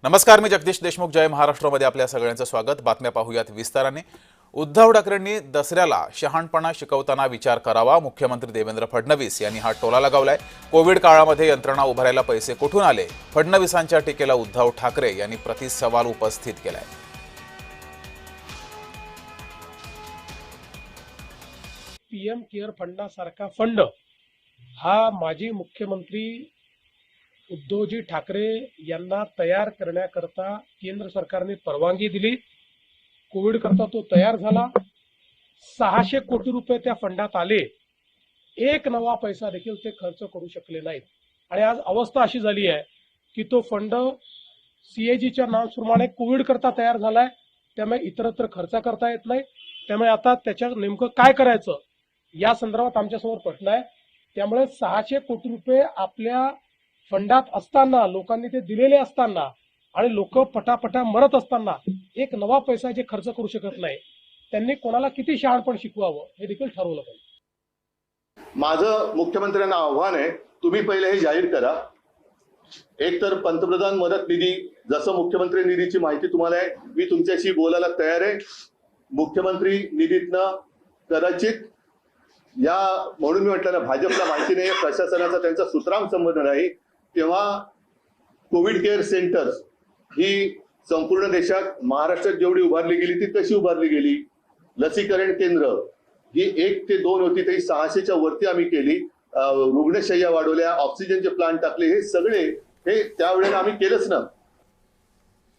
नमस्कार, मी जगदीश देशमुख. जय महाराष्ट्रमध्ये आपल्या सगळ्यांचं स्वागत. बातम्या पाहूयात विस्ताराने. उद्धव ठाकरेंनी दसऱ्याला शहाणपणा शिकवताना विचार करावा. मुख्यमंत्री देवेंद्र फडणवीस यांनी हा टोला लगावलाय. कोविड काळामध्ये यंत्रणा उभारायला पैसे कुठून आले? फडणवीसांच्या टीकेला उद्धव ठाकरे यांनी प्रतिसवाल उपस्थित केलाय. पीएम केअर फंडासारखा फंड हा माजी मुख्यमंत्री उद्धवजी ठाकरे यांना तयार करण्याकरता केंद्र सरकारने परवानगी दिली. कोविड करता तो तयार झाला. 600 कोटी रुपये त्या फंडात आले. एक नवा पैसा देखील ते खर्च करू शकले नाहीत. आणि आज अवस्था अशी झाली आहे की तो फंड सीएजीच्या नावाप्रमाणे कोविड करता तयार झालाय. त्यामुळे इतरत्र खर्च करता येत नाही. त्यामुळे आता त्याच्या नेमकं काय करायचं या संदर्भात आमच्यासमोर प्रश्न आहे. त्यामुळे 600 कोटी रुपये आपल्या फंडात असताना, लोकांनी ते दिलेले असताना आणि लोक पटापटा मरत असताना एक नवा पैसा जे खर्च करू शकत नाही, त्यांनी कोणाला किती शहाणपण शिकवावं हे देखील ठरवलं पाहिजे. माझं मुख्यमंत्र्यांना आव्हान आहे, तुम्ही पहिले हे जाहीर करा. एक तर पंतप्रधान मदत निधी, जसं मुख्यमंत्री निधीची माहिती तुम्हाला आहे, मी तुमच्याशी बोलायला तयार आहे. मुख्यमंत्री निधीतनं कदाचित या म्हणून मी म्हटलं ना, भाजपला माहिती नाही, प्रशासनाचा त्यांचा सुतराम संबंध नाही. तेव्हा कोविड केअर सेंटर्स ही संपूर्ण देशात, महाराष्ट्रात जेवढी उभारली गेली ती कशी उभारली गेली. लसीकरण केंद्र ही 1 ते 2 होती, तरी 600च्या वरती आम्ही केली. रुग्णशय्या वाढवल्या, ऑक्सिजनचे प्लांट टाकले. हे सगळे हे त्यावेळेला आम्ही केलंच ना.